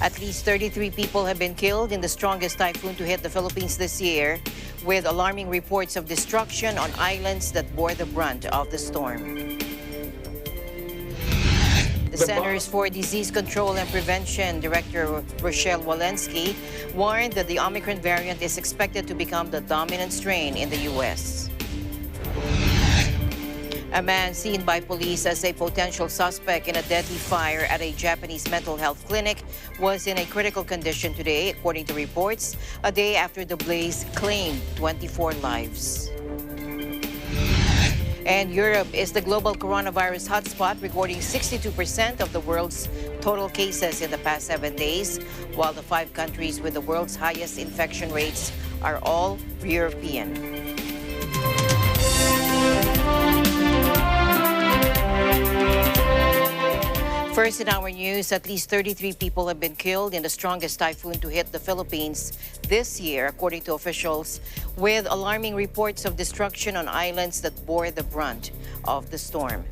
At least 33 people have been killed in the strongest typhoon to hit the Philippines this year, with alarming reports of destruction on islands that bore the brunt of the storm. The Centers for Disease Control and Prevention Director Rochelle Walensky warned that the Omicron variant is expected to become the dominant strain in the U.S. A man seen by police as a potential suspect in a deadly fire at a Japanese mental health clinic was in a critical condition today, according to reports, a day after the blaze claimed 24 lives. And Europe is the global coronavirus hotspot, recording 62% of the world's total cases in the past 7 days, while the 5 countries with the world's highest infection rates are all European. First in our news, at least 33 people have been killed in the strongest typhoon to hit the Philippines this year, according to officials, with alarming reports of destruction on islands that bore the brunt of the storm.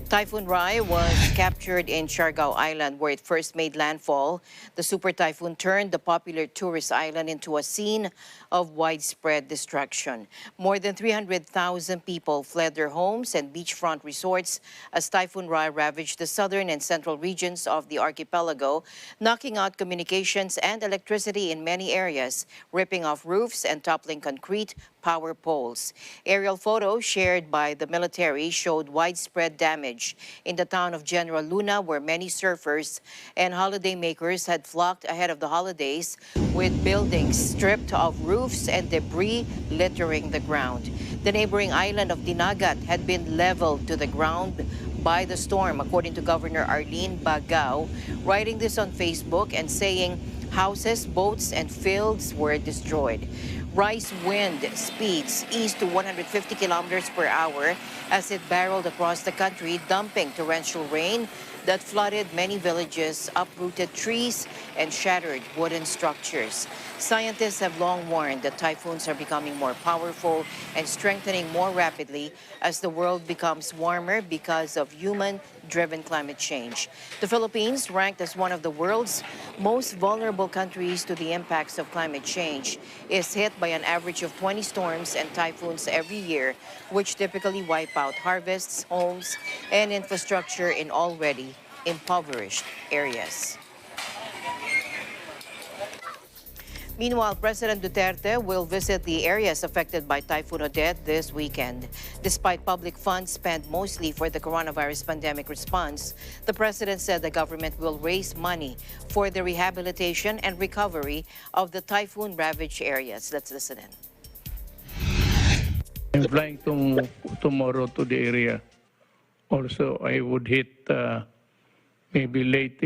Typhoon Rai was captured in Siargao Island, where it first made landfall. The super typhoon turned the popular tourist island into a scene of widespread destruction. More than 300,000 people fled their homes and beachfront resorts as Typhoon Rai ravaged the southern and central regions of the archipelago, knocking out communications and electricity in many areas, ripping off roofs and toppling concrete power poles. Aerial photos shared by the military showed widespread damage in the town of General Luna, where many surfers and holidaymakers had flocked ahead of the holidays, with buildings stripped of roofs and debris littering the ground. The neighboring island of Dinagat had been leveled to the ground by the storm, according to Governor Arlene Bagao, writing this on Facebook and saying houses, boats, and fields were destroyed. Rai's wind speeds east to 150 kilometers per hour as it barreled across the country, dumping torrential rain that flooded many villages, uprooted trees, and shattered wooden structures. Scientists have long warned that typhoons are becoming more powerful and strengthening more rapidly as the world becomes warmer because of human-driven climate change. The Philippines, ranked as one of the world's most vulnerable countries to the impacts of climate change, is hit by an average of 20 storms and typhoons every year, which typically wipe out harvests, homes, and infrastructure in already impoverished areas. Meanwhile, President Duterte will visit the areas affected by Typhoon Odette this weekend. Despite public funds spent mostly for the coronavirus pandemic response, the president said the government will raise money for the rehabilitation and recovery of the typhoon-ravaged areas. Let's listen in. I'm flying tomorrow to the area. Also, I would hit maybe late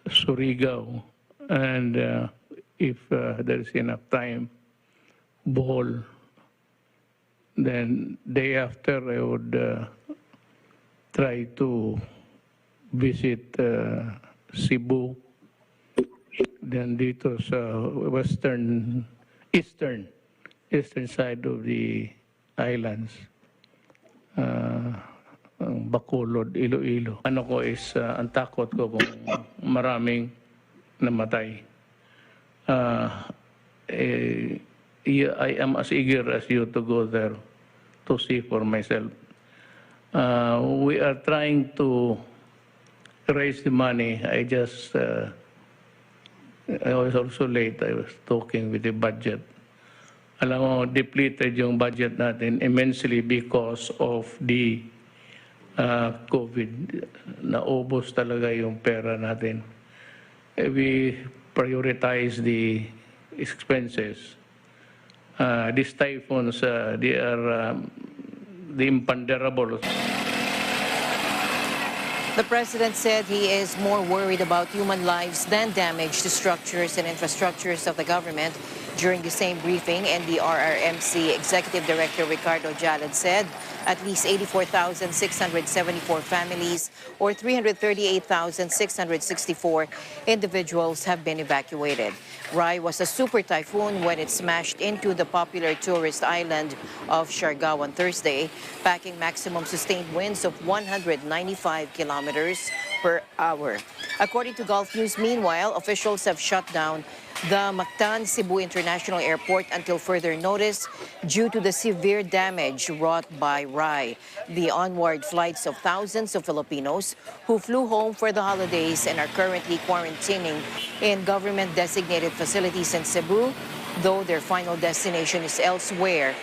Surigao. And if there is enough time, Bohol. Then day after, I would try to visit Cebu. Then dito sa eastern side of the islands, Bacolod, Iloilo. Ano ko is, ang takot ko kung maraming namatay. I am as eager as you to go there to see for myself. We are trying to raise the money. I was also late. I was talking with the budget. Alam mo, depleted yung budget natin immensely because of the COVID. Naubos talaga yung pera natin. We prioritize the expenses. These typhoons, they are the imponderables. The president said he is more worried about human lives than damage to structures and infrastructures of the government. During the same briefing, NDRRMC Executive Director Ricardo Jalad said at least 84,674 families or 338,664 individuals have been evacuated. Rai was a super typhoon when it smashed into the popular tourist island of Siargao on Thursday, packing maximum sustained winds of 195 kilometers per hour. According to Gulf News, meanwhile, officials have shut down the Mactan-Cebu International Airport until further notice due to the severe damage wrought by Rai. The onward flights of thousands of Filipinos who flew home for the holidays and are currently quarantining in government-designated facilities in Cebu, though their final destination is elsewhere,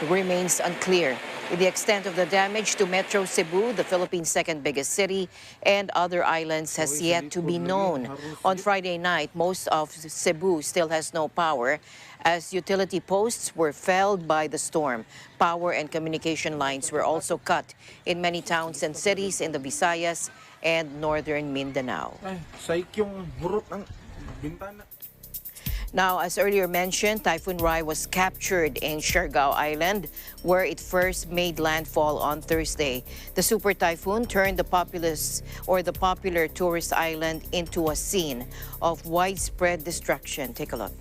remains unclear. The extent of the damage to Metro Cebu, the Philippines' second biggest city, and other islands has yet to be known. On Friday night, most of Cebu still has no power as utility posts were felled by the storm. Power and communication lines were also cut in many towns and cities in the Visayas and northern Mindanao. Now, as earlier mentioned, Typhoon Rai was captured in Siargao Island, where it first made landfall on Thursday. The super typhoon turned the popular tourist island into a scene of widespread destruction. Take a look.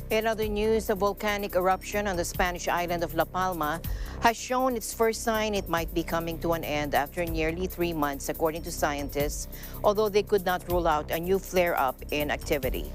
In other news, a volcanic eruption on the Spanish island of La Palma has shown its first sign it might be coming to an end after nearly 3 months, according to scientists, although they could not rule out a new flare-up in activity.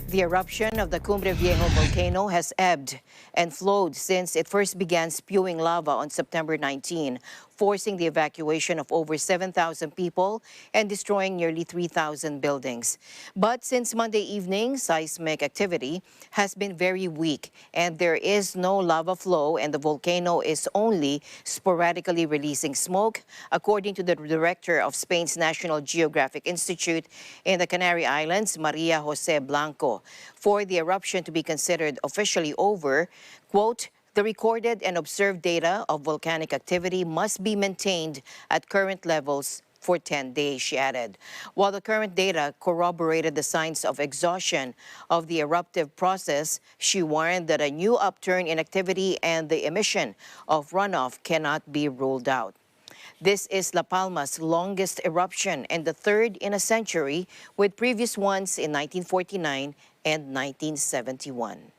The eruption of the Cumbre Viejo volcano has ebbed and flowed since it first began spewing lava on September 19, forcing the evacuation of over 7,000 people and destroying nearly 3,000 buildings. But since Monday evening, seismic activity has been very weak and there is no lava flow and the volcano is only sporadically releasing smoke, according to the director of Spain's National Geographic Institute in the Canary Islands, Maria Jose Blanco. For the eruption to be considered officially over, quote, the recorded and observed data of volcanic activity must be maintained at current levels for 10 days, she added. While the current data corroborated the signs of exhaustion of the eruptive process, she warned that a new upturn in activity and the emission of runoff cannot be ruled out. This is La Palma's longest eruption and the third in a century, with previous ones in 1949 and 1971.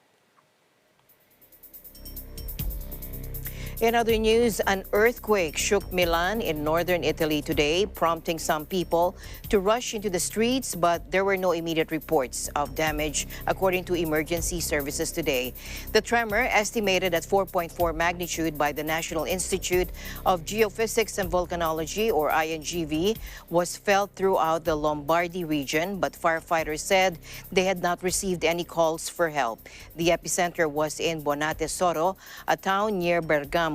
In other news, an earthquake shook Milan in northern Italy today, prompting some people to rush into the streets, but there were no immediate reports of damage, according to emergency services today. The tremor, estimated at 4.4 magnitude by the National Institute of Geophysics and Volcanology, or INGV, was felt throughout the Lombardy region, but firefighters said they had not received any calls for help. The epicenter was in Bonate Soro, a town near Bergamo.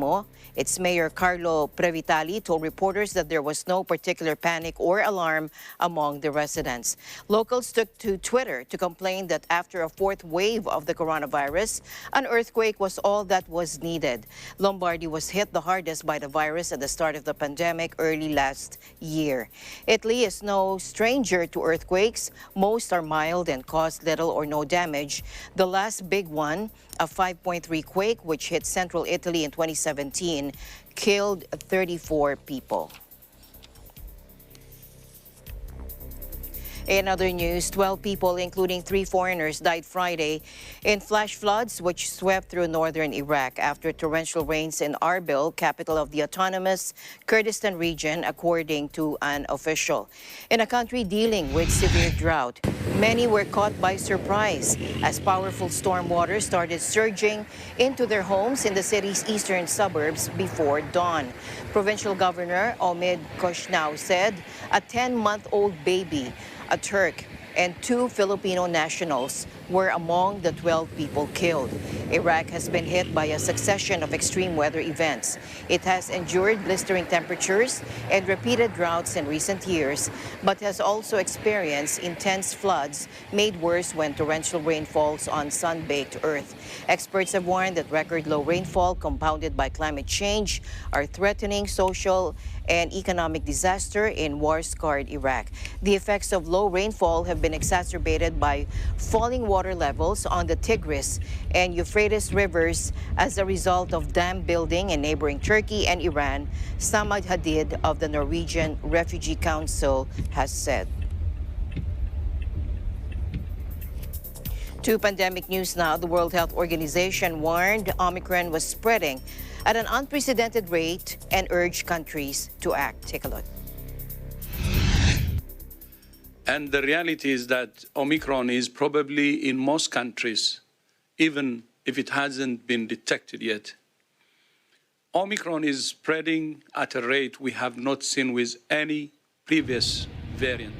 Its mayor, Carlo Previtali, told reporters that there was no particular panic or alarm among the residents. Locals took to Twitter to complain that after a fourth wave of the coronavirus, an earthquake was all that was needed. Lombardy was hit the hardest by the virus at the start of the pandemic early last year. Italy is no stranger to earthquakes. Most are mild and cause little or no damage. The last big one, a 5.3 quake, which hit central Italy in 2017, killed 34 people. In other news, 12 people, including 3 foreigners, died Friday in flash floods which swept through northern Iraq after torrential rains in Arbil, capital of the autonomous Kurdistan region, according to an official. In a country dealing with severe drought, many were caught by surprise as powerful storm water started surging into their homes in the city's eastern suburbs before dawn. Provincial Governor Omid Koshnau said a 10-month-old baby, a Turk, and 2 Filipino nationals were among the 12 people killed. Iraq has been hit by a succession of extreme weather events. It has endured blistering temperatures and repeated droughts in recent years, but has also experienced intense floods made worse when torrential rain falls on sun-baked earth. Experts have warned that record low rainfall compounded by climate change are threatening social and economic disaster in war-scarred Iraq. The effects of low rainfall have been exacerbated by falling water levels on the Tigris and Euphrates rivers as a result of dam building in neighboring Turkey and Iran, Samad Hadid of the Norwegian Refugee Council has said. To pandemic news now, the World Health Organization warned Omicron was spreading at an unprecedented rate and urged countries to act. Take a look. And the reality is that Omicron is probably in most countries, even if it hasn't been detected yet. Omicron is spreading at a rate we have not seen with any previous variant.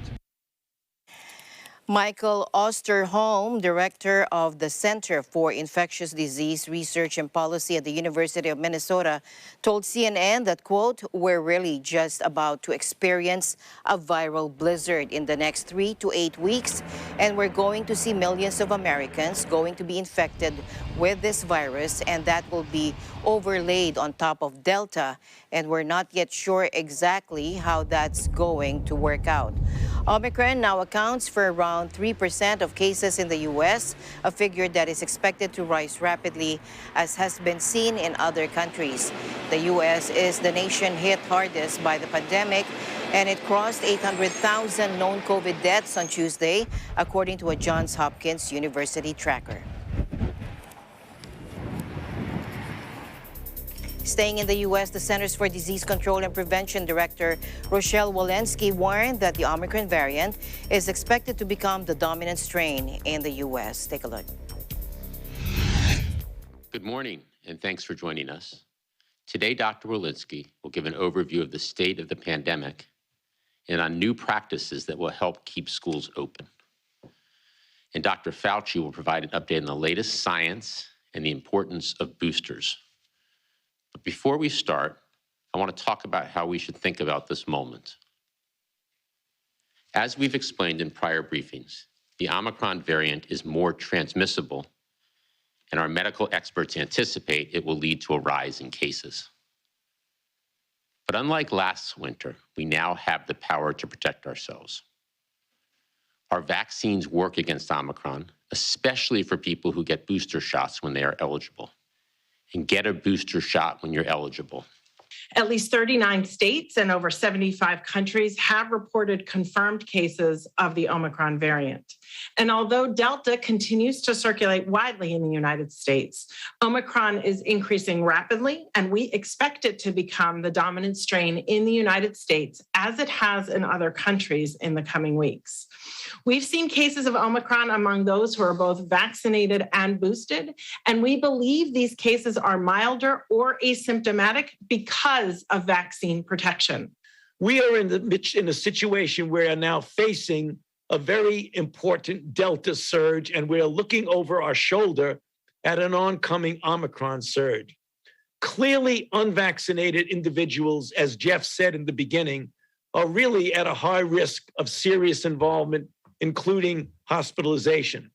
Michael Osterholm, director of the Center for Infectious Disease Research and Policy at the University of Minnesota, told CNN that, quote, "We're really just about to experience a viral blizzard in the next 3 to 8 weeks, and we're going to see millions of Americans going to be infected with this virus, and that will be overlaid on top of Delta, and we're not yet sure exactly how that's going to work out." Omicron now accounts for around 3% of cases in the U.S., a figure that is expected to rise rapidly, as has been seen in other countries. The U.S. is the nation hit hardest by the pandemic, and it crossed 800,000 known COVID deaths on Tuesday, according to a Johns Hopkins University tracker. Staying in the U.S., the Centers for Disease Control and Prevention Director Rochelle Walensky warned that the Omicron variant is expected to become the dominant strain in the U.S. Take a look. Good morning, and thanks for joining us. Today, Dr. Walensky will give an overview of the state of the pandemic and on new practices that will help keep schools open. And Dr. Fauci will provide an update on the latest science and the importance of boosters. But before we start, I want to talk about how we should think about this moment. As we've explained in prior briefings, the Omicron variant is more transmissible, and our medical experts anticipate it will lead to a rise in cases. But unlike last winter, we now have the power to protect ourselves. Our vaccines work against Omicron, especially for people who get booster shots when they are eligible. And get a booster shot when you're eligible. At least 39 states and over 75 countries have reported confirmed cases of the Omicron variant. And although Delta continues to circulate widely in the United States, Omicron is increasing rapidly, and we expect it to become the dominant strain in the United States, as it has in other countries in the coming weeks. We've seen cases of Omicron among those who are both vaccinated and boosted, and we believe these cases are milder or asymptomatic because of vaccine protection. We are in a situation where we are now facing a very important Delta surge, and we're looking over our shoulder at an oncoming Omicron surge. Clearly, unvaccinated individuals, as Jeff said in the beginning, are really at a high risk of serious involvement, including hospitalization.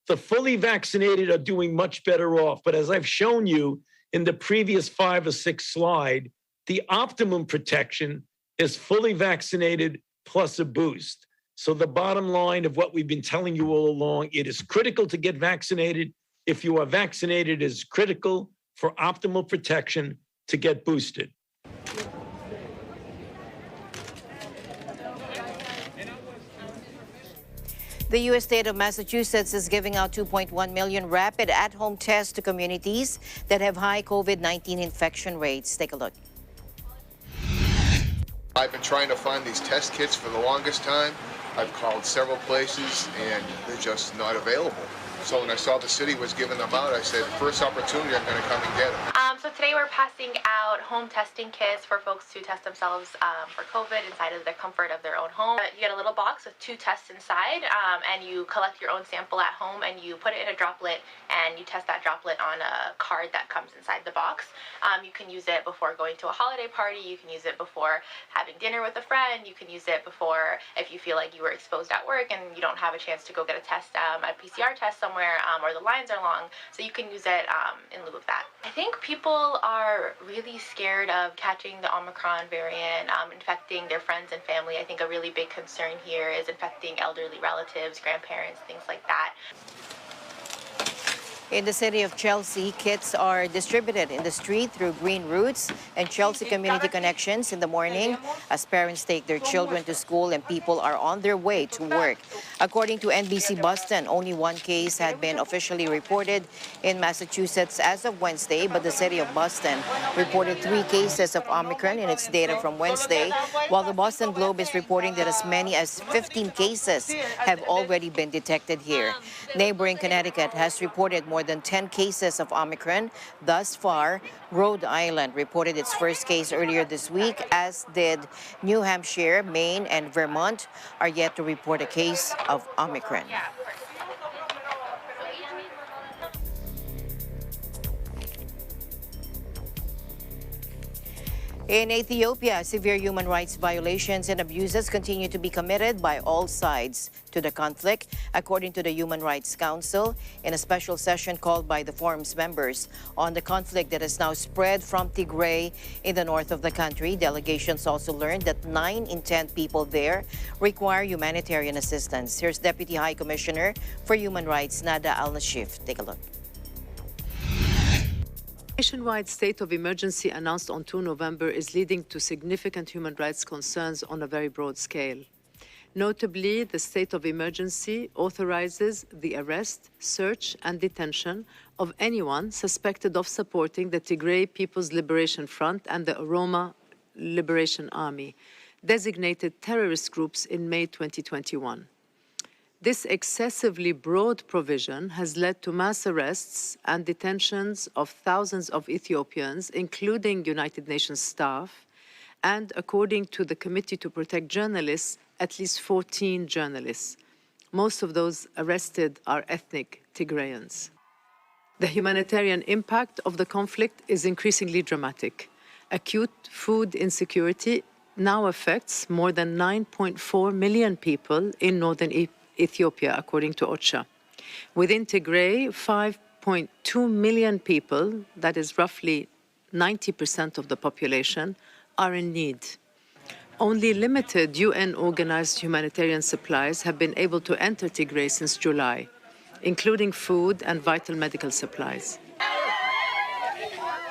The fully vaccinated are doing much better off, but as I've shown you in the previous 5 or 6 slides, the optimum protection is fully vaccinated plus a boost. So the bottom line of what we've been telling you all along, it is critical to get vaccinated. If you are vaccinated, it is critical for optimal protection to get boosted. The U.S. state of Massachusetts is giving out 2.1 million rapid at-home tests to communities that have high COVID-19 infection rates. Take a look. I've been trying to find these test kits for the longest time. I've called several places and they're just not available. So when I saw the city was giving them out, I said, first opportunity, I'm going to come and get them. So today we're passing out home testing kits for folks to test themselves for COVID inside of the comfort of their own home. You get a little box with 2 tests inside, and you collect your own sample at home and you put it in a droplet and you test that droplet on a card that comes inside the box. You can use it before going to a holiday party, you can use it before having dinner with a friend, you can use it before if you feel like you were exposed at work and you don't have a chance to go get a test, a PCR test somewhere, or the lines are long, so you can use it in lieu of that. I think people are really scared of catching the Omicron variant, infecting their friends and family. I think a really big concern here is infecting elderly relatives, grandparents, things like that. In the city of Chelsea, kits are distributed in the street through Green Routes and Chelsea Community Connections in the morning as parents take their children to school and people are on their way to work. According to NBC Boston, only 1 case had been officially reported in Massachusetts as of Wednesday, but the city of Boston reported 3 cases of Omicron in its data from Wednesday, while the Boston Globe is reporting that as many as 15 cases have already been detected here. Neighboring Connecticut has reported more than 10 cases of Omicron. Thus far, Rhode Island reported its first case earlier this week, as did New Hampshire, Maine, and Vermont are yet to report a case of Omicron. In Ethiopia, severe human rights violations and abuses continue to be committed by all sides to the conflict, according to the Human Rights Council, in a special session called by the forum's members on the conflict that has now spread from Tigray in the north of the country. Delegations also learned that 9 in 10 people there require humanitarian assistance. Here's Deputy High Commissioner for Human Rights, Nada Al-Nashif. Take a look. Nationwide state of emergency announced on 2 November is leading to significant human rights concerns on a very broad scale. Notably, the state of emergency authorizes the arrest, search, and detention of anyone suspected of supporting the Tigray People's Liberation Front and the Oroma Liberation Army, designated terrorist groups in May 2021. This excessively broad provision has led to mass arrests and detentions of thousands of Ethiopians, including United Nations staff, and according to the Committee to Protect Journalists, at least 14 journalists. Most of those arrested are ethnic Tigrayans. The humanitarian impact of the conflict is increasingly dramatic. Acute food insecurity now affects more than 9.4 million people in northern Ethiopia, according to OCHA. Within Tigray, 5.2 million people, that is roughly 90% of the population, are in need. Only limited UN-organized humanitarian supplies have been able to enter Tigray since July, including food and vital medical supplies.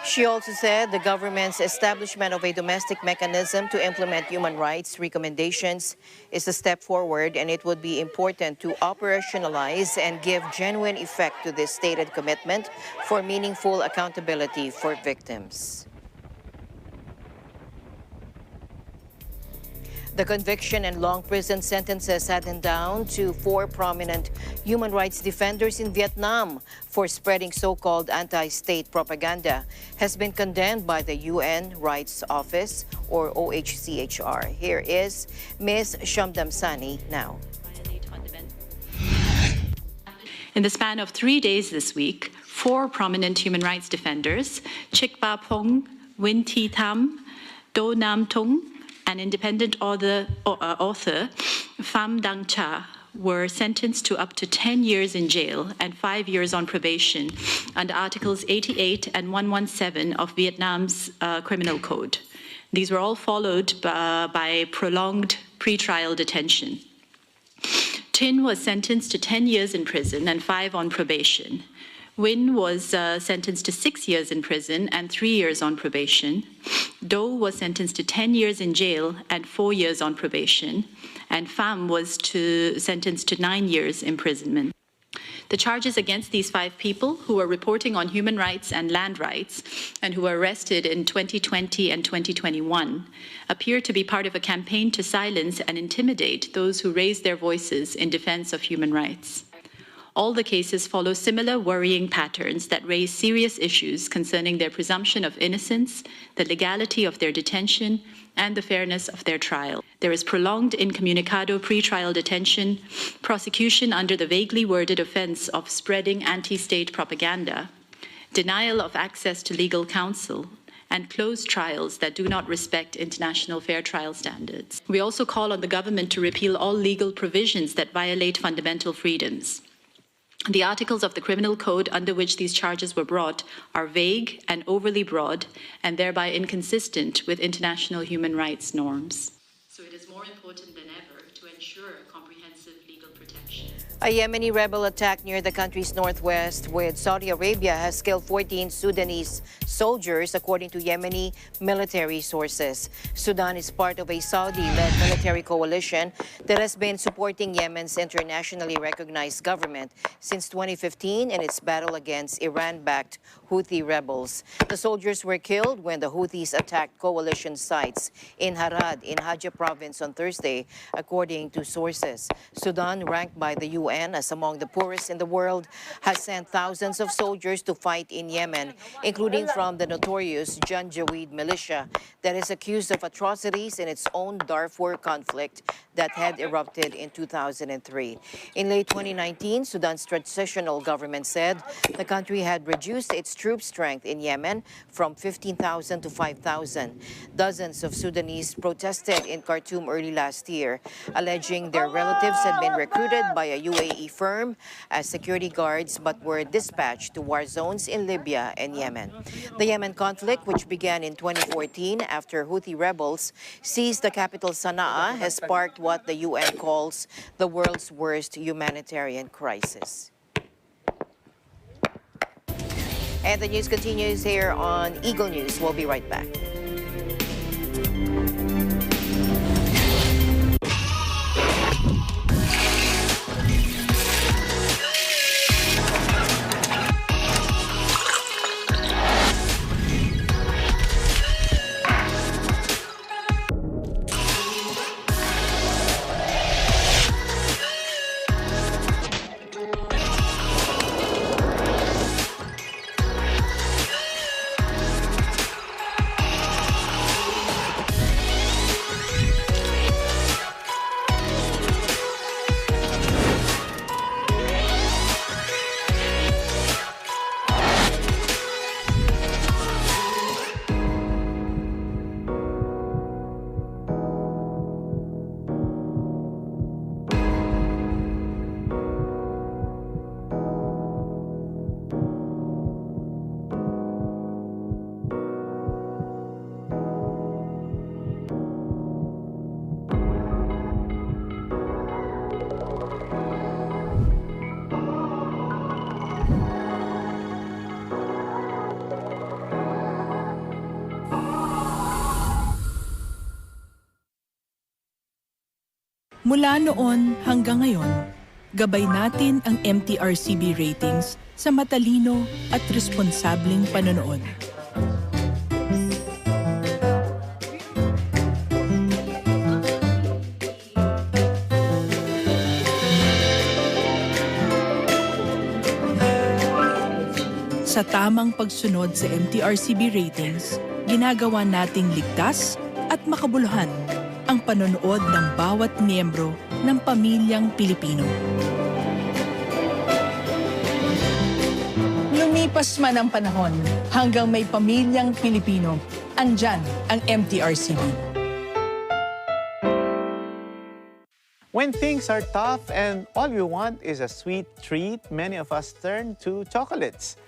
She also said the government's establishment of a domestic mechanism to implement human rights recommendations is a step forward, and it would be important to operationalize and give genuine effect to this stated commitment for meaningful accountability for victims. The conviction and long prison sentences handed down to 4 prominent human rights defenders in Vietnam for spreading so-called anti-state propaganda has been condemned by the UN Rights Office, or OHCHR. Here is Ms. Shamdamsani now. In the span of 3 days this week, 4 prominent human rights defenders, Chikpa Pong, Win Thi Tham, Do Nam Tung, and independent author Pham Dang Cha, were sentenced to up to 10 years in jail and 5 years on probation under Articles 88 and 117 of Vietnam's Criminal Code. These were all followed by prolonged pretrial detention. Tin was sentenced to 10 years in prison and 5 on probation. Win was sentenced to 6 years in prison and 3 years on probation. Do was sentenced to 10 years in jail and 4 years on probation. And Pham was sentenced to 9 years imprisonment. The charges against these 5 people, who were reporting on human rights and land rights and who were arrested in 2020 and 2021, appear to be part of a campaign to silence and intimidate those who raise their voices in defense of human rights. All the cases follow similar worrying patterns that raise serious issues concerning their presumption of innocence, the legality of their detention, and the fairness of their trial. There is prolonged incommunicado pretrial detention, prosecution under the vaguely worded offense of spreading anti-state propaganda, denial of access to legal counsel, and closed trials that do not respect international fair trial standards. We also call on the government to repeal all legal provisions that violate fundamental freedoms. The articles of the criminal code under which these charges were brought are vague and overly broad and thereby inconsistent with international human rights norms. So it is more important than ever to ensure comprehensive legal protection. A Yemeni rebel attack near the country's northwest with Saudi Arabia has killed 14 Sudanese soldiers, according to Yemeni military sources. Sudan is part of a Saudi-led military coalition that has been supporting Yemen's internationally recognized government since 2015 in its battle against Iran-backed Houthi rebels. The soldiers were killed when the Houthis attacked coalition sites in Harad in Hajj province on Thursday, according to sources. Sudan, ranked by the UN as among the poorest in the world, has sent thousands of soldiers to fight in Yemen, including from the notorious Janjaweed militia that is accused of atrocities in its own Darfur conflict that had erupted in 2003. In late 2019, Sudan's transitional government said the country had reduced its troop strength in Yemen from 15,000 to 5,000. Dozens of Sudanese protested in Khartoum early last year, alleging their relatives had been recruited by a UAE firm as security guards but were dispatched to war zones in Libya and Yemen. The Yemen conflict, which began in 2014 after Houthi rebels seized the capital Sana'a, has sparked what the UN calls the world's worst humanitarian crisis. And the news continues here on Eagle News. We'll be right back. Mula noon hanggang ngayon, gabay natin ang MTRCB ratings sa matalino at responsableng panonood. Sa tamang pagsunod sa MTRCB ratings, ginagawa nating ligtas at makabuluhan ang panonood ng bawat miyembro ng pamilyang Pilipino. Lumipas man ang panahon, hanggang may pamilyang Pilipino, andyan ang MTRCB. When things are tough and all we want is a sweet treat, many of us turn to chocolates.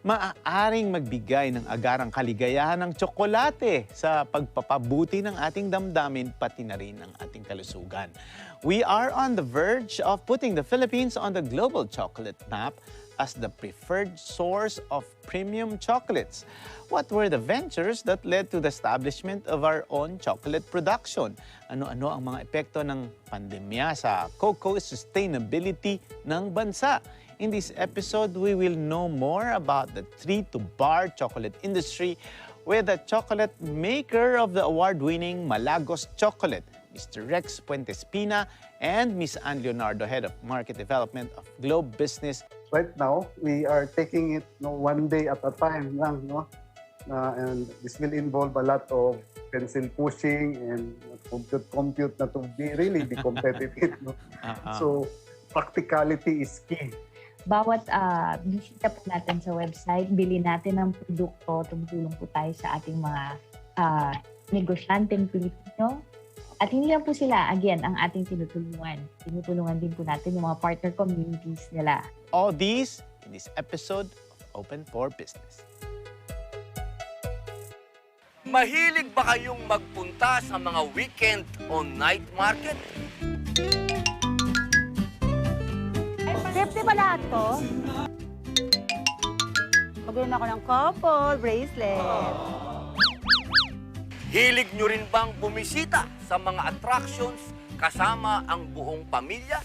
Maaaring magbigay ng agarang kaligayahan ng tsokolate sa pagpapabuti ng ating damdamin pati na rin ng ating kalusugan. We are on the verge of putting the Philippines on the global chocolate map as the preferred source of premium chocolates. What were the ventures that led to the establishment of our own chocolate production? Ano-ano ang mga epekto ng pandemya sa cocoa sustainability ng bansa? In this episode, we will know more about the tree-to-bar chocolate industry with the chocolate maker of the award-winning Malagos chocolate, Mr. Rex Puentespina, and Ms. Ann Leonardo, Head of Market Development of Globe Business. Right now, we are taking it one day at a time lang, no? And this will involve a lot of pencil pushing and compute na to really be competitive. No? So, practicality is key. Bawat bisita po natin sa website, bili natin ng produkto, tumutulong po tayo sa ating mga negosyanteng Pilipino. At hindi lang po sila, again, ang ating tinutulungan. Tinutulungan din po natin yung mga partner communities nila. All these in this episode of Open for Business. Mahilig ba kayong magpunta sa mga weekend o night market? Safety ba lahat to? Pagulong ako ng couple, bracelet. Hilig nyo rin bang bumisita sa mga attractions kasama ang buong pamilya?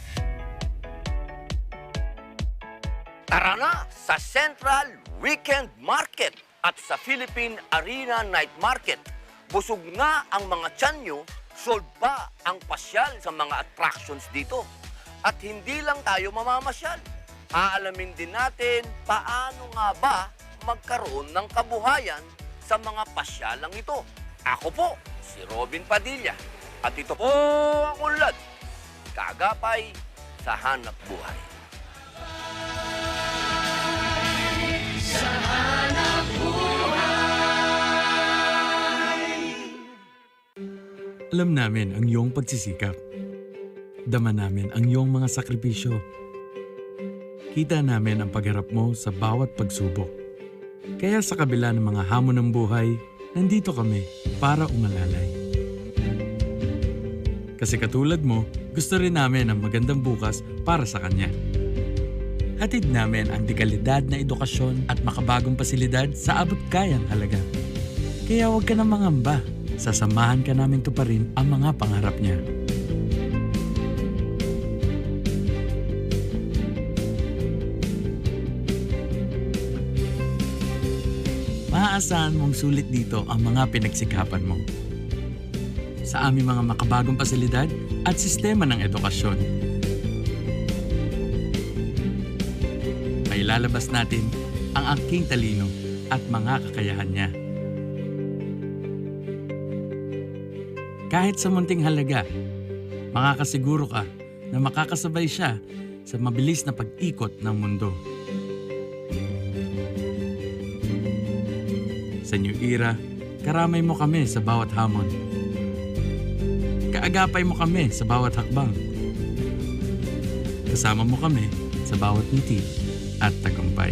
Tara na sa Central Weekend Market at sa Philippine Arena Night Market. Busog na ang mga tiyan nyo, sold pa ang pasyal sa mga attractions dito. At hindi lang tayo mamamasyal. Aalamin din natin paano nga ba magkaroon ng kabuhayan sa mga pasyalang ito. Ako po, si Robin Padilla. At ito po ang unlad, kagapay sa hanap buhay. Sa hanap buhay. Alam namin ang iyong pagsisikap. Dama namin ang iyong mga sakripisyo. Kita namin ang pagharap mo sa bawat pagsubok. Kaya sa kabila ng mga hamon ng buhay, nandito kami para umalalay. Kasi katulad mo, gusto rin namin ang magandang bukas para sa kanya. Hatid namin ang dekalidad na edukasyon at makabagong pasilidad sa abot kayang halaga. Kaya huwag ka na mangamba. Sasamahan ka namin tuparin ang mga pangarap niya. Maaasahan mong sulit dito ang mga pinagsikapan mo. Sa aming mga makabagong pasilidad at sistema ng edukasyon. May lalabas natin ang aking talino at mga kakayahan niya. Kahit sa munting halaga, makakasiguro ka na makakasabay siya sa mabilis na pag-ikot ng mundo. Sa New Era, karamay mo kami sa bawat hamon. Kaagapay mo kami sa bawat hakbang. Kasama mo kami sa bawat ngiti at tagumpay.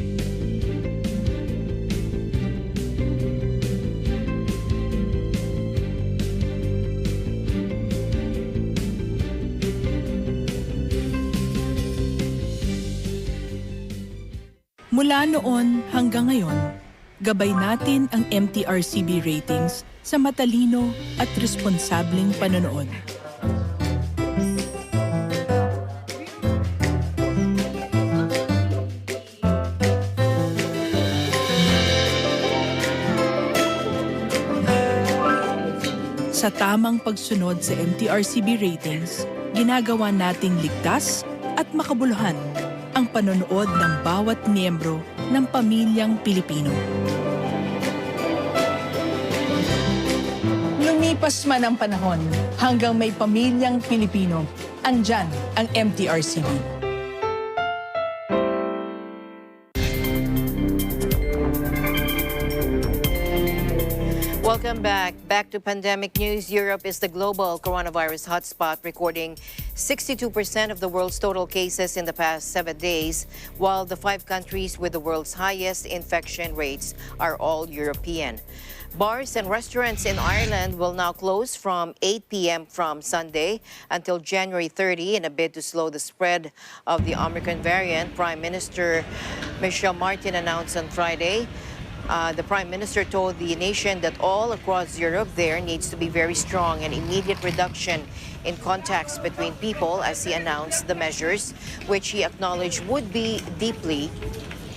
Mula noon hanggang ngayon, gabay natin ang MTRCB ratings sa matalino at responsableng panonood. Sa tamang pagsunod sa MTRCB ratings, ginagawa nating ligtas at makabuluhan ang panonood ng bawat miyembro ng pamilyang Pilipino. Lumipas man ang panahon, hanggang may pamilyang Pilipino, andyan ang MTRCB. Welcome back. Back to pandemic news. Europe is the global coronavirus hotspot, recording 62% of the world's total cases in the past 7 days, while the 5 countries with the world's highest infection rates are all European. Bars and restaurants in Ireland will now close from 8 p.m. from Sunday until January 30 in a bid to slow the spread of the Omicron variant, Prime Minister Michelle Martin announced on Friday. The Prime Minister told the nation that all across Europe there needs to be very strong and immediate reduction in contacts between people as he announced the measures, which he acknowledged would be deeply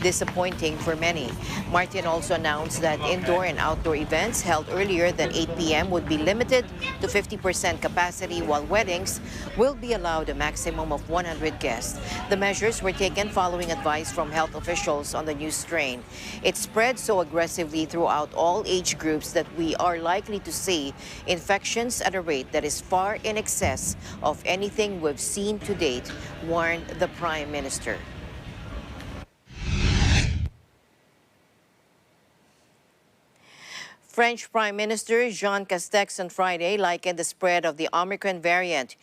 disappointing for many. Martin also announced that indoor and outdoor events held earlier than 8 p.m. would be limited to 50% capacity, while weddings will be allowed a maximum of 100 guests. The measures were taken following advice from health officials on the new strain. It spread so aggressively throughout all age groups that we are likely to see infections at a rate that is far in excess of anything we've seen to date, warned the Prime Minister. French Prime Minister Jean Castex on Friday likened the spread of the Omicron variant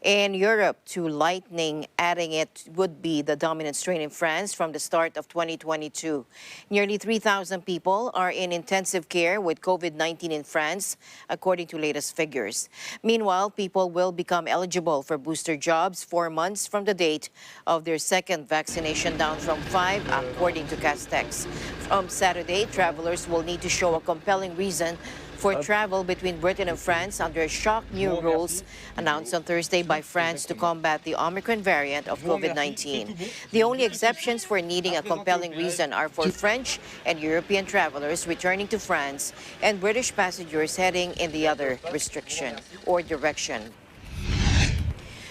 in Europe to lightning, adding it would be the dominant strain in France from the start of 2022. Nearly 3,000 people are in intensive care with COVID-19 in France, according to latest figures. Meanwhile, people will become eligible for booster jobs 4 months from the date of their second vaccination, down from 5, according to Castex. From Saturday, travelers will need to show a compelling reason for travel between Britain and France under shock new rules announced on Thursday by France to combat the Omicron variant of COVID-19. The only exceptions for needing a compelling reason are for French and European travelers returning to France and British passengers heading in the other restriction or direction.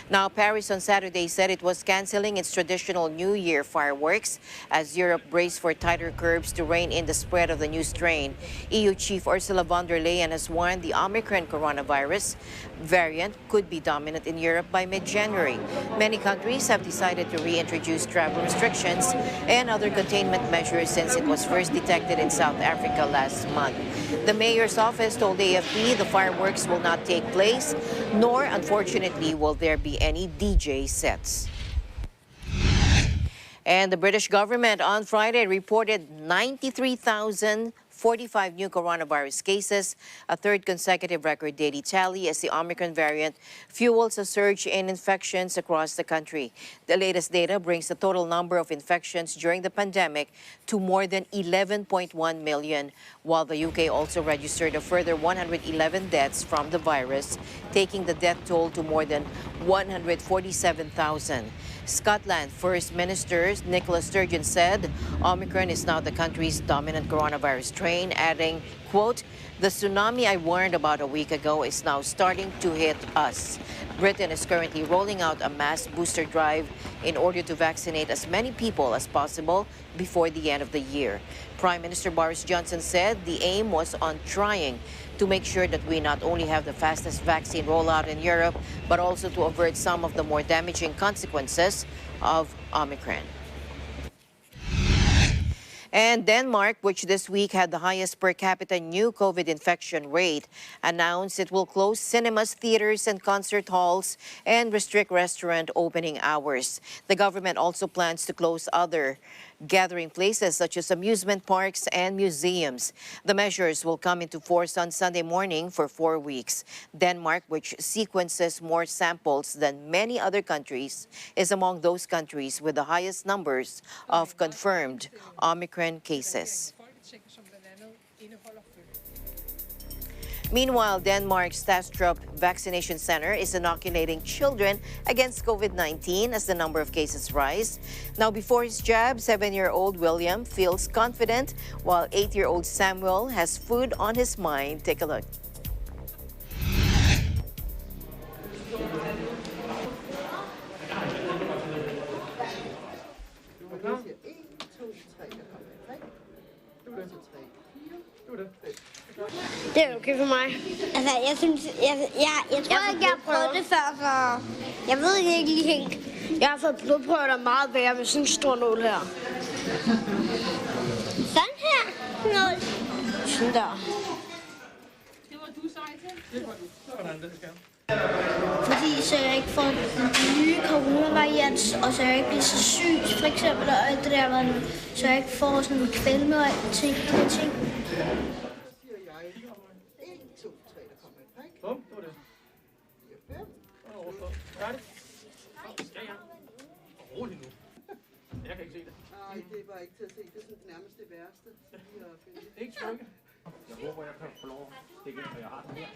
Now, Paris on Saturday said it was canceling its traditional New Year fireworks as Europe braced for tighter curbs to rein in the spread of the new strain. EU Chief Ursula von der Leyen has warned the Omicron coronavirus variant could be dominant in Europe by mid-January. Many countries have decided to reintroduce travel restrictions and other containment measures since it was first detected in South Africa last month. The mayor's office told AFP the fireworks will not take place, nor, unfortunately, will there be any DJ sets. And the British government on Friday reported 93,045 new coronavirus cases, a third consecutive record daily tally as the Omicron variant fuels a surge in infections across the country. The latest data brings the total number of infections during the pandemic to more than 11.1 million, while the UK also registered a further 111 deaths from the virus, taking the death toll to more than 147,000. Scotland First Minister Nicola Sturgeon said Omicron is now the country's dominant coronavirus strain, adding, quote, "The tsunami I warned about a week ago is now starting to hit us." Britain is currently rolling out a mass booster drive in order to vaccinate as many people as possible before the end of the year. Prime Minister Boris Johnson said the aim was on trying to make sure that we not only have the fastest vaccine rollout in Europe, but also to avert some of the more damaging consequences of Omicron. And Denmark, which this week had the highest per capita new COVID infection rate, announced it will close cinemas, theaters, and concert halls and restrict restaurant opening hours. The government also plans to close other gathering places such as amusement parks and museums. The measures will come into force on Sunday morning for 4 weeks. Denmark, which sequences more samples than many other countries, is among those countries with the highest numbers of confirmed Omicron cases. Meanwhile, Denmark's Tastrup Vaccination Center is inoculating children against COVID-19 as the number of cases rise. Now, before his jab, 7-year-old William feels confident, while 8-year-old Samuel has food on his mind. Take a look. Det er okay for mig. Altså, jeg tror ikke, jeg har prøvet det før, så jeg ved ikke lige helt. Jeg har fået blodprøver, der er meget værre med sådan en stor nål her. Sådan her nål. Sådan der. Det var du sej til. Det var du. Sådan, det skal. Fordi så jeg ikke får nye coronavariants, og så jeg ikke bliver så syg, for eksempel, og alt det der, så jeg ikke får sådan en kvalme og ting. Rolig nu. Jeg kan ikke se det. Nej, det var ikke til at se. Det er sådan nærmest det værste. Ikke spøkke. Jeg håber, jeg kan få lov at stikke ind, for jeg har den her.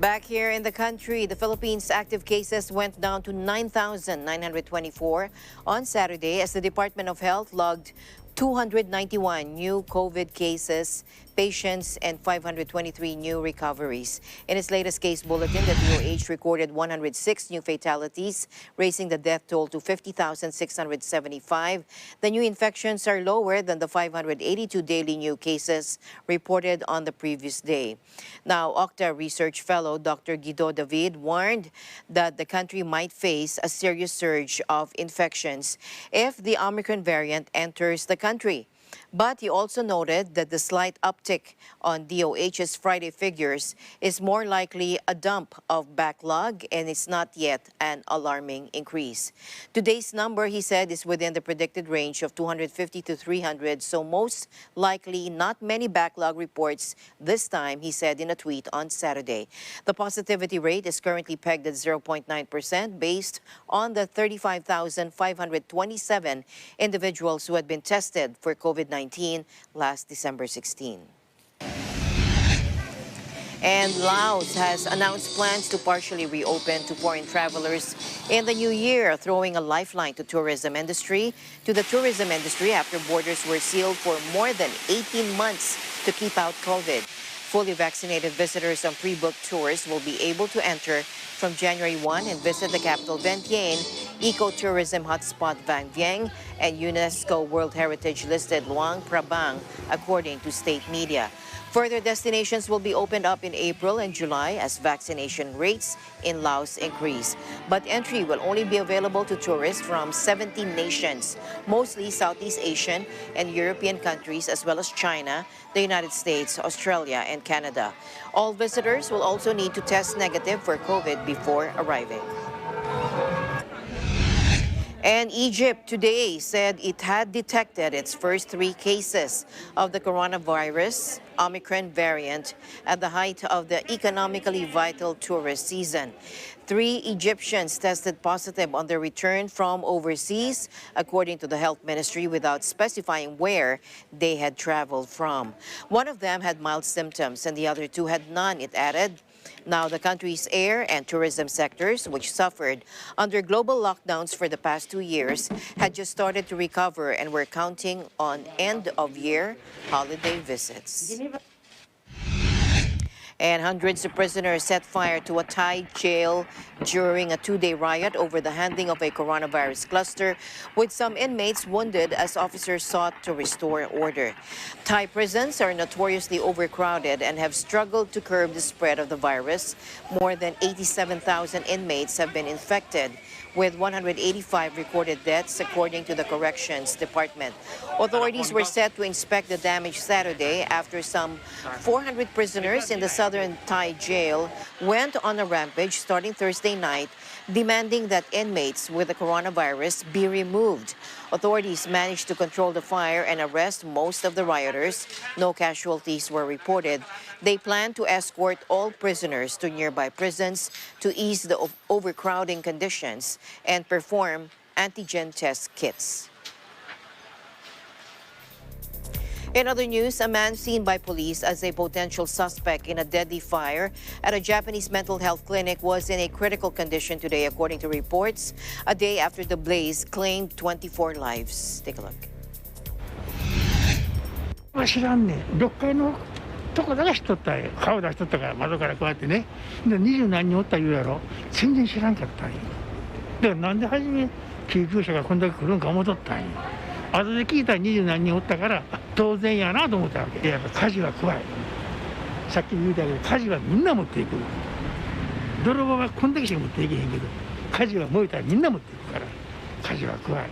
Back here in the country, the Philippines' active cases went down to 9,924 on Saturday as the Department of Health logged 291 new COVID cases, patients, and 523 new recoveries. In its latest case bulletin, the DOH recorded 106 new fatalities, raising the death toll to 50,675. The new infections are lower than the 582 daily new cases reported on the previous day. Now, Octa research fellow Dr. Guido David warned that the country might face a serious surge of infections if the Omicron variant enters the country. But he also noted that the slight uptick on DOH's Friday figures is more likely a dump of backlog and it's not yet an alarming increase. Today's number, he said, is within the predicted range of 250 to 300, so most likely not many backlog reports this time, he said in a tweet on Saturday. The positivity rate is currently pegged at 0.9% based on the 35,527 individuals who had been tested for COVID-19 last December 16. And Laos has announced plans to partially reopen to foreign travelers in the new year, throwing a lifeline to the tourism industry after borders were sealed for more than 18 months to keep out COVID. Fully vaccinated visitors on pre-booked tours will be able to enter from January 1 and visit the capital Vientiane, eco-tourism hotspot Vang Vieng, and UNESCO World Heritage listed Luang Prabang, according to state media. Further destinations will be opened up in April and July as vaccination rates in Laos increase. But entry will only be available to tourists from 17 nations, mostly Southeast Asian and European countries, as well as China, the United States, Australia, and Canada. All visitors will also need to test negative for COVID before arriving. And Egypt today said it had detected its first 3 cases of the coronavirus Omicron variant at the height of the economically vital tourist season. 3 Egyptians tested positive on their return from overseas, according to the health ministry, without specifying where they had traveled from. One of them had mild symptoms and the other 2 had none, it added. Now, the country's air and tourism sectors, which suffered under global lockdowns for the past 2 years, had just started to recover and were counting on end-of-year holiday visits. And hundreds of prisoners set fire to a Thai jail during a 2-day riot over the handling of a coronavirus cluster, with some inmates wounded as officers sought to restore order. Thai prisons are notoriously overcrowded and have struggled to curb the spread of the virus. More than 87,000 inmates have been infected, with 185 recorded deaths, according to the Corrections Department. Authorities were set to inspect the damage Saturday after some 400 prisoners in the southern Thai jail went on a rampage starting Thursday night, demanding that inmates with the coronavirus be removed. Authorities managed to control the fire and arrest most of the rioters. No casualties were reported. They plan to escort all prisoners to nearby prisons to ease the overcrowding conditions and perform antigen test kits. In other news, a man seen by police as a potential suspect in a deadly fire at a Japanese mental health clinic was in a critical condition today, according to reports, a day after the blaze claimed 24 lives. Take a look. 知らんねん。6階のとこだけ知っとったんよ。顔出しとったから窓からこうやってね。で20何人おった言うやろ。全然知らんかったんよ。だからなんで初め救急車がこんだけ来るんか思っとったんよ。後で聞いたら20何人おったから当然やなと思ったわけ。やっぱ火事は怖い。さっきも言うたけど火事はみんな持っていく。泥棒はこんだけしか持っていけへんけど火事は燃えたらみんな持っていくから火事は怖い。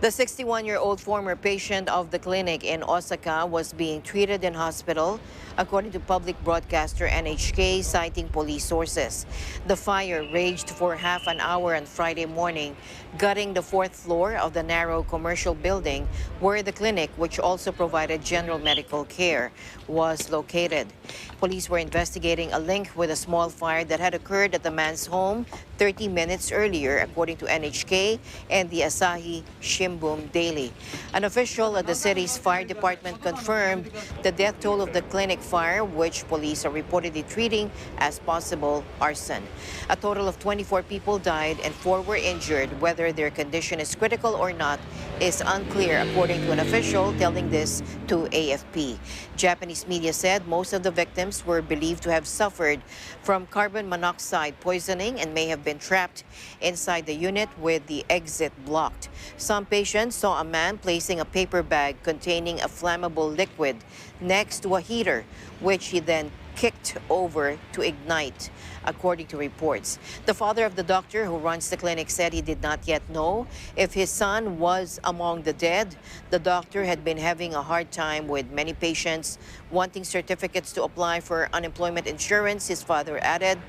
The 61-year-old former patient of the clinic in Osaka was being treated in hospital, according to public broadcaster NHK, citing police sources. The fire raged for half an hour on Friday morning, gutting the 4th floor of the narrow commercial building where the clinic, which also provided general medical care, was located. Police were investigating a link with a small fire that had occurred at the man's home 30 minutes earlier, according to NHK and the Asahi Shimbun. boom boom daily. An official at the city's fire department confirmed the death toll of the clinic fire, which police are reportedly treating as possible arson. A total of 24 people died and 4 were injured. Whether their condition is critical or not is unclear, according to an official telling this to AFP. Japanese media said most of the victims were believed to have suffered from carbon monoxide poisoning and may have been trapped inside the unit with the exit blocked. Some patients saw a man placing a paper bag containing a flammable liquid next to a heater, which he then kicked over to ignite, according to reports. The father of the doctor who runs the clinic said he did not yet know if his son was among the dead. The doctor had been having a hard time with many patients wanting certificates to apply for unemployment insurance, his father added.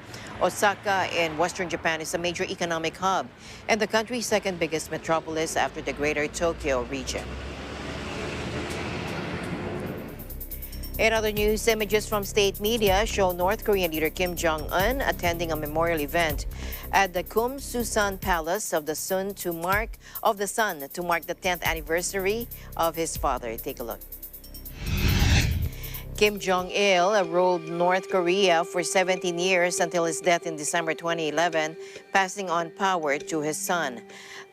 Osaka in Western Japan is a major economic hub and the country's second biggest metropolis after the greater Tokyo region. In other news, images from state media show North Korean leader Kim Jong-un attending a memorial event at the Kumsusan Palace of the Sun to mark the 10th anniversary of his father. Take a look. Kim Jong-il ruled North Korea for 17 years until his death in December 2011, passing on power to his son.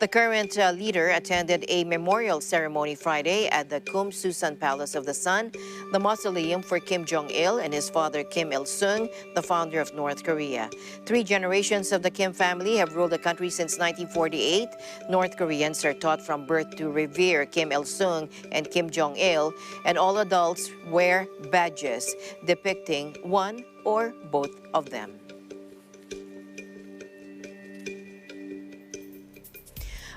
The current leader attended a memorial ceremony Friday at the Kumsusan Palace of the Sun, the mausoleum for Kim Jong-il and his father Kim Il-sung, the founder of North Korea. 3 generations of the Kim family have ruled the country since 1948. North Koreans are taught from birth to revere Kim Il-sung and Kim Jong-il, and all adults wear badges depicting one or both of them.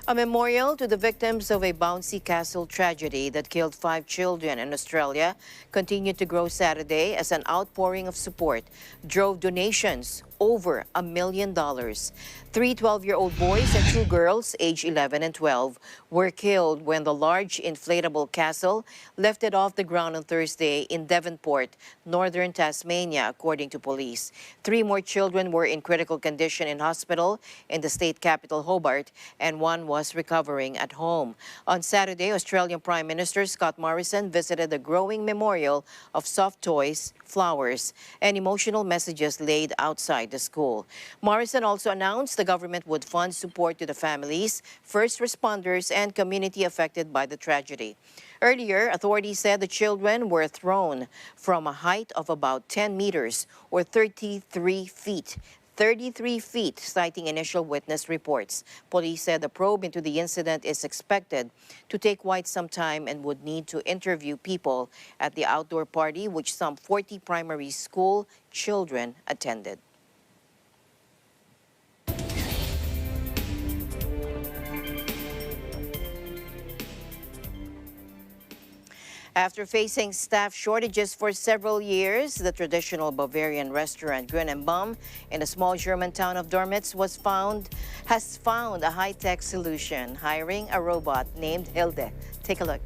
A memorial to the victims of a bouncy castle tragedy that killed 5 children in Australia continued to grow Saturday as an outpouring of support drove donations over $1 million. 3 12-year-old boys and 2 girls, aged 11 and 12, were killed when the large inflatable castle lifted off the ground on Thursday in Devonport, northern Tasmania, according to police. 3 more children were in critical condition in hospital in the state capital, Hobart, and 1 was recovering at home. On Saturday, Australian Prime Minister Scott Morrison visited the growing memorial of soft toys, flowers, and emotional messages laid outside the school. Morrison also announced the government would fund support to the families, first responders, and community affected by the tragedy. Earlier, authorities said the children were thrown from a height of about 10 meters or 33 feet. 33 feet, citing initial witness reports. Police said the probe into the incident is expected to take quite some time and would need to interview people at the outdoor party, which some 40 primary school children attended. After facing staff shortages for several years, the traditional Bavarian restaurant Grünenbaum in the small German town of Dormitz has found a high-tech solution, hiring a robot named Hilde. Take a look.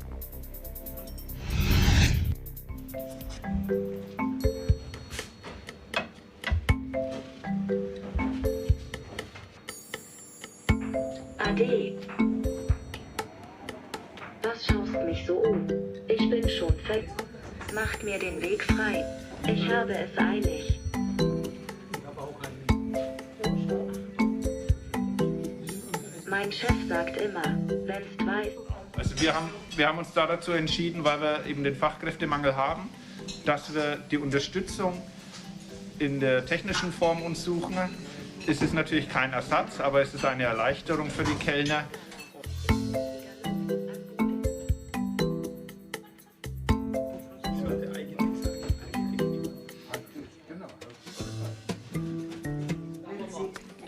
Ade. Was schaust mich so Ich bin schon fett. Macht mir den Weg frei. Ich habe es eilig. Mein Chef sagt immer, wenn's weiß. Also wir haben uns da dazu entschieden, weil wir eben den Fachkräftemangel haben, dass wir die Unterstützung in der technischen Form uns suchen. Es ist natürlich kein Ersatz, aber es ist eine Erleichterung für die Kellner.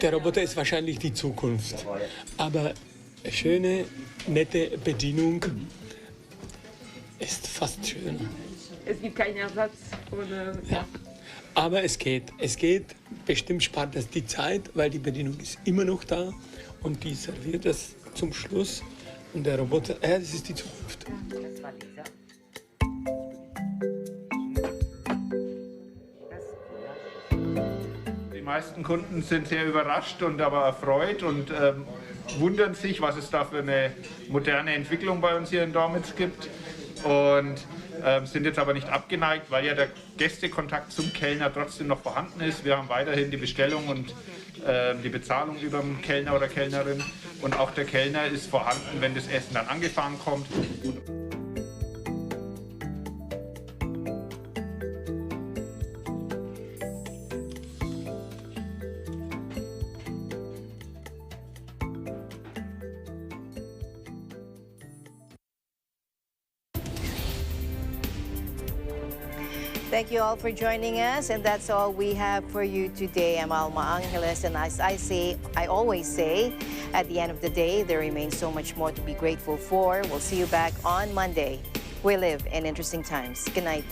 Der Roboter ist wahrscheinlich die Zukunft, aber schöne, nette Bedienung ist fast schön. Es gibt keinen Ersatz. Oder, ja. Aber es geht. Bestimmt spart das die Zeit, weil die Bedienung ist immer noch da und die serviert das zum Schluss. Und der Roboter, das ist die Zukunft. Die meisten Kunden sind sehr überrascht und aber erfreut und wundern sich, was es da für eine moderne Entwicklung bei uns hier in Dormitz gibt und sind jetzt aber nicht abgeneigt, weil ja der Gästekontakt zum Kellner trotzdem noch vorhanden ist. Wir haben weiterhin die Bestellung und die Bezahlung über den Kellner oder Kellnerin und auch der Kellner ist vorhanden, wenn das Essen dann angefahren kommt. Thank you all for joining us, and that's all we have for you today. I'm Alma Angeles, and as I always say, at the end of the day, there remains so much more to be grateful for. We'll see you back on Monday. We live in interesting times. Good night.